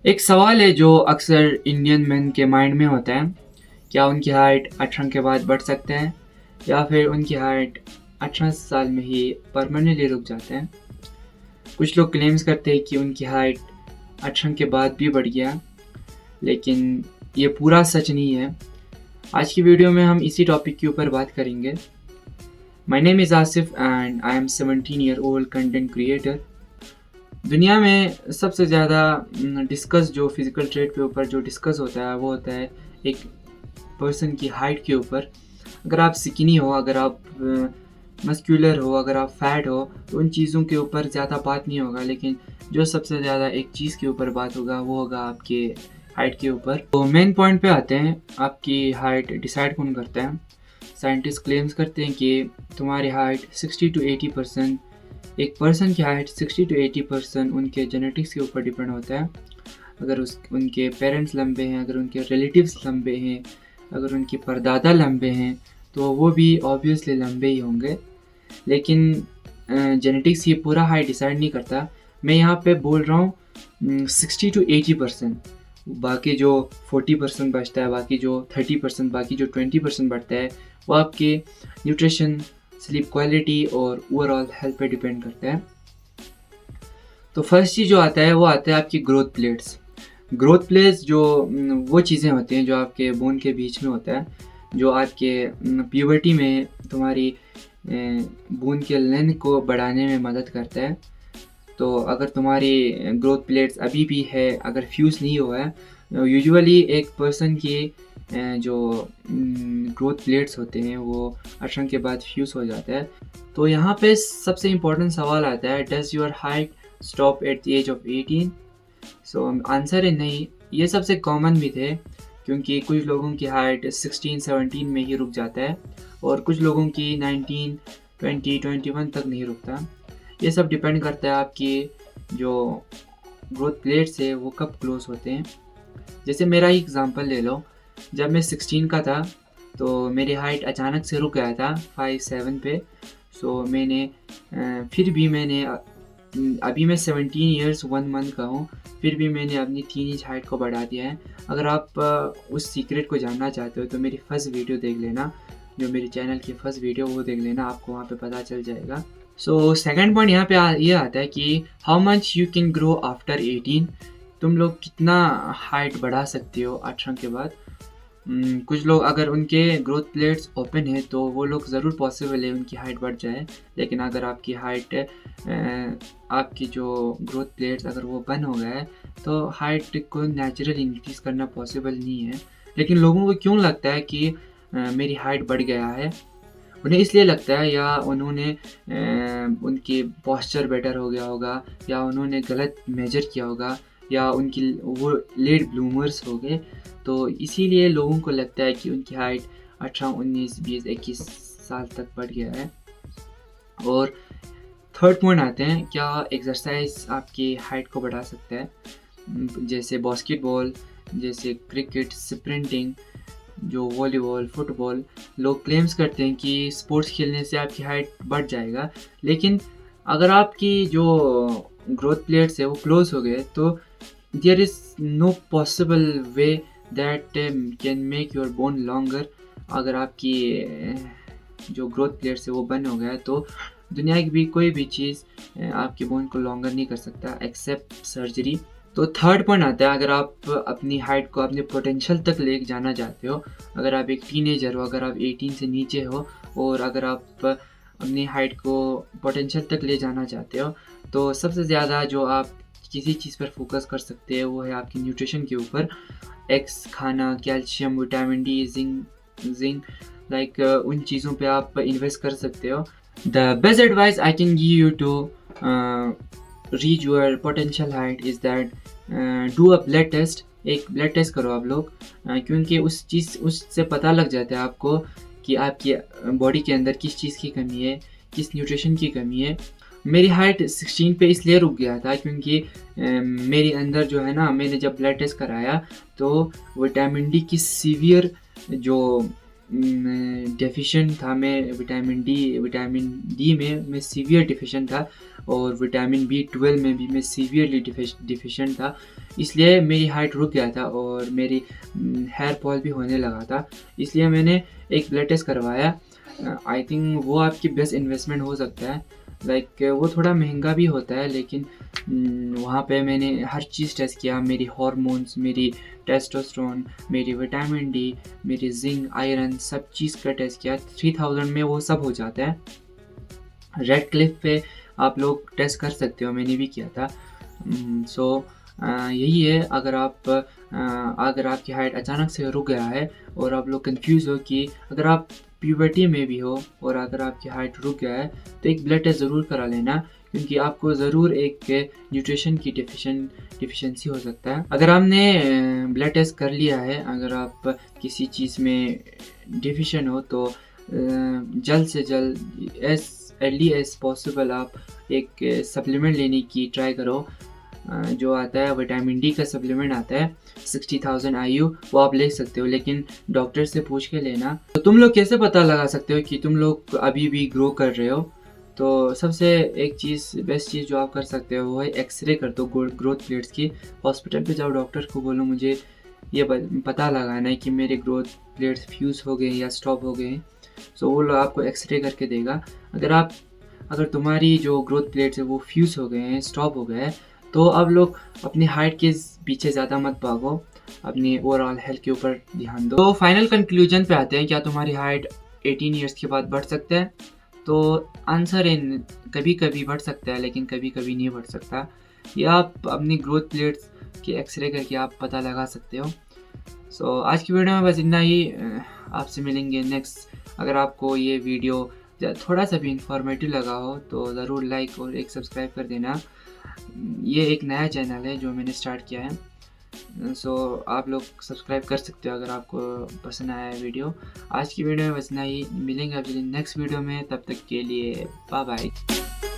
एक सवाल है जो अक्सर इंडियन मेन के माइंड में होता है। क्या उनकी हाइट 18 के बाद बढ़ सकते हैं या फिर उनकी हाइट 18 साल में ही परमानेंटली रुक जाते हैं। कुछ लोग क्लेम्स करते हैं कि उनकी हाइट 18 के बाद भी बढ़ गया, लेकिन ये पूरा सच नहीं है। आज की वीडियो में हम इसी टॉपिक के ऊपर बात करेंगे। My name is Asif and I am 17 year old content creator. दुनिया में सबसे ज़्यादा डिस्कस जो फिज़िकल ट्रेट के ऊपर जो डिस्कस होता है वो होता है एक पर्सन की हाइट के ऊपर। अगर आप स्किनी हो, अगर आप मस्कुलर हो, अगर आप फैट हो, तो उन चीज़ों के ऊपर ज़्यादा बात नहीं होगा। लेकिन जो सबसे ज़्यादा एक चीज़ के ऊपर बात होगा वो होगा आपके हाइट के ऊपर। तो मेन पॉइंट पे आते हैं, आपकी हाइट डिसाइड कौन करता है। साइंटिस्ट क्लेम्स करते हैं कि तुम्हारी हाइट 60 to 80%, एक पर्सन की हाइट 60 to 80% उनके जेनेटिक्स के ऊपर डिपेंड होता है। अगर उनके पेरेंट्स लंबे हैं, अगर उनके रिलेटिव्स लंबे हैं, अगर उनके परदादा लंबे हैं, तो वो भी ऑब्वियसली लंबे ही होंगे। लेकिन जेनेटिक्स ये पूरा हाइट डिसाइड नहीं करता। मैं यहाँ पे बोल रहा हूँ 60 to 80%। बाकी जो 40% बचता है, बाकी जो 30%, बाकी जो 20% बढ़ता है, वो आपके न्यूट्रिशन, स्लीप क्वालिटी और ओवरऑल हेल्थ पे डिपेंड करता है। तो फर्स्ट चीज़ जो आता है वो आता है आपकी ग्रोथ प्लेट्स। ग्रोथ प्लेट्स जो वो चीज़ें होती हैं जो आपके बोन के बीच में होता है, जो आपके प्यूबर्टी में तुम्हारी बोन के लेंथ को बढ़ाने में मदद करता है। तो अगर तुम्हारी ग्रोथ प्लेट्स अभी भी है, अगर फ्यूज़ नहीं हुआ है, यूजुअली एक पर्सन की जो ग्रोथ प्लेट्स होते हैं वो 18 के बाद फ्यूज़ हो जाता है। तो यहाँ पे सबसे इम्पोर्टेंट सवाल आता है, does your height stop at the age of 18? So answer है नहीं। ये सबसे कॉमन भी थे, क्योंकि कुछ लोगों की हाइट 16-17 में ही रुक जाता है और कुछ लोगों की 19, 20, 21 तक नहीं रुकता। ये सब डिपेंड करता है आपकी जो ग्रोथ प्लेट्स है वो कब क्लोज होते हैं। जैसे मेरा ही एग्जांपल ले लो, जब मैं 16 का था तो मेरी हाइट अचानक से रुक गया था 5'7" पे। सो मैंने फिर भी मैंने अभी मैं 17 ईयर्स 1 मंथ का हूँ, फिर भी मैंने अपनी 3 इंच हाइट को बढ़ा दिया है। अगर आप उस सीक्रेट को जानना चाहते हो तो मेरी फर्स्ट वीडियो देख लेना, जो मेरे चैनल की फर्स्ट वीडियो वो देख लेना, आपको वहाँ पे पता चल जाएगा। सो सेकंड पॉइंट यहाँ पे ये आता है कि how much you can grow after 18। तुम लोग कितना हाइट बढ़ा सकते हो 18 के बाद। कुछ लोग अगर उनके ग्रोथ प्लेट्स ओपन है तो वो लोग ज़रूर पॉसिबल है उनकी हाइट बढ़ जाए। लेकिन अगर आपकी हाइट आपकी जो ग्रोथ प्लेट्स अगर वो बंद हो गया है तो हाइट को नेचुरल इंक्रीज़ करना पॉसिबल नहीं है। लेकिन लोगों को क्यों लगता है कि मेरी हाइट बढ़ गया है? उन्हें इसलिए लगता है, या उन्होंने उनकी पोस्चर बेटर हो गया होगा, या उन्होंने गलत मेजर किया होगा, या उनकी वो लेट ब्लूमर्स हो गए। तो इसीलिए लोगों को लगता है कि उनकी हाइट 18, 19, 20, 21 साल तक बढ़ गया है। और थर्ड पॉइंट आते हैं, क्या एक्सरसाइज आपकी हाइट को बढ़ा सकता है? जैसे बास्केटबॉल, जैसे क्रिकेट, स्प्रिंटिंग, जो वॉलीबॉल, फुटबॉल। लोग क्लेम्स करते हैं कि स्पोर्ट्स खेलने से आपकी हाइट बढ़ जाएगा। लेकिन अगर आपकी जो ग्रोथ प्लेट्स है वो क्लोज हो गए तो there is no possible way that can make your bone longer. अगर आपकी जो ग्रोथ प्लेट्स है वो बंद हो गया है तो दुनिया की भी कोई भी चीज़ आपके बोन को लॉन्गर नहीं कर सकता एक्सेप्ट सर्जरी। तो थर्ड पॉइंट आता है, अगर आप अपनी हाइट को अपने पोटेंशियल तक ले जाना चाहते हो, अगर आप एक टीनेजर हो, अगर आप 18 से नीचे हो और अगर आप अपनी हाइट को पोटेंशियल तक ले जाना चाहते हो, तो सबसे ज़्यादा जो आप किसी चीज़ पर फोकस कर सकते हैं वो है आपकी न्यूट्रिशन के ऊपर। एग्स खाना, calcium, vitamin D, zinc like उन चीज़ों पे आप इन्वेस्ट कर सकते हो। The best advice I can give you to reach your potential height is that do a blood test. एक ब्लड टेस्ट करो आप लोग, क्योंकि उससे पता लग जाता है आपको कि आपकी बॉडी के अंदर किस चीज़ की कमी है, किस न्यूट्रिशन की कमी है। मेरी हाइट 16 पे इसलिए रुक गया था क्योंकि मेरे अंदर जो है ना, मैंने जब ब्लड टेस्ट कराया तो विटामिन डी की सीवियर जो डेफिशिएंट था, मैं विटामिन डी में मैं सीवियर डेफिशिएंट था, और विटामिन B12 में भी मैं सीवियरली डेफिशिएंट था। इसलिए मेरी हाइट रुक गया था और मेरी हेयर फॉल भी होने लगा था। इसलिए मैंने एक ब्लड टेस्ट करवाया। आई थिंक वो आपकी बेस्ट इन्वेस्टमेंट हो सकता है। लाइक वो थोड़ा महंगा भी होता है, लेकिन वहाँ पे मैंने हर चीज़ टेस्ट किया, मेरी हार्मोन्स, मेरी टेस्टोस्टेरोन, मेरी विटामिन डी, मेरी जिंक, आयरन, सब चीज़ का टेस्ट किया। 3000 में वो सब हो जाता है। रेड क्लिफ पे आप लोग टेस्ट कर सकते हो, मैंने भी किया था। सो यही है, अगर आपकी हाइट अचानक से रुक गया है और आप लोग कंफ्यूज हो कि अगर आप प्यूबर्टी में भी हो और अगर आपकी हाइट रुक गया है, तो एक ब्लड टेस्ट ज़रूर करा लेना, क्योंकि आपको ज़रूर एक न्यूट्रिशन की डिफिशेंसी हो सकता है। अगर आपने ब्लड टेस्ट कर लिया है, अगर आप किसी चीज़ में डिफिशिएंट हो, तो जल्द से जल्द अर्ली एज पॉसिबल आप एक सप्लीमेंट लेने की ट्राई करो। जो आता है विटामिन डी का सप्लीमेंट आता है 60,000 IU, वो आप ले सकते हो, लेकिन डॉक्टर से पूछ के लेना। तो तुम लोग कैसे पता लगा सकते हो कि तुम लोग अभी भी ग्रो कर रहे हो? तो सबसे एक चीज़, बेस्ट चीज़ जो आप कर सकते हो वो है एक्सरे कर दो ग्रोथ प्लेट्स की। हॉस्पिटल पे जाओ, डॉक्टर को बोलो मुझे ये पता लगाना है कि मेरे ग्रोथ प्लेट्स फ्यूज़ हो गए या स्टॉप हो गए। सो वो लोग आपको एक्सरे करके देगा। अगर तुम्हारी जो ग्रोथ प्लेट्स है वो फ्यूज़ हो गए हैं, स्टॉप हो गए हैं, तो अब लोग अपनी हाइट के पीछे ज़्यादा मत भागो, अपनी ओवरऑल हेल्थ के ऊपर ध्यान दो। तो फाइनल कंक्लूजन पे आते हैं, क्या तुम्हारी हाइट 18 ईयर्स के बाद बढ़ सकता है? तो आंसर इन कभी कभी बढ़ सकता है, लेकिन कभी कभी नहीं बढ़ सकता। ये आप अपनी ग्रोथ प्लेट्स के एक्सरे करके आप पता लगा सकते हो। सो आज की वीडियो में बस इतना ही। आपसे मिलेंगे नेक्स्ट। अगर आपको ये वीडियो थोड़ा सा भी इंफॉर्मेटिव लगा हो तो ज़रूर लाइक और एक सब्सक्राइब कर देना। ये एक नया चैनल है जो मैंने स्टार्ट किया है, सो आप लोग सब्सक्राइब कर सकते हो अगर आपको पसंद आया है वीडियो। आज की वीडियो में बस इतना ही। मिलेंगे अगले नेक्स्ट वीडियो में, तब तक के लिए बाय बाय।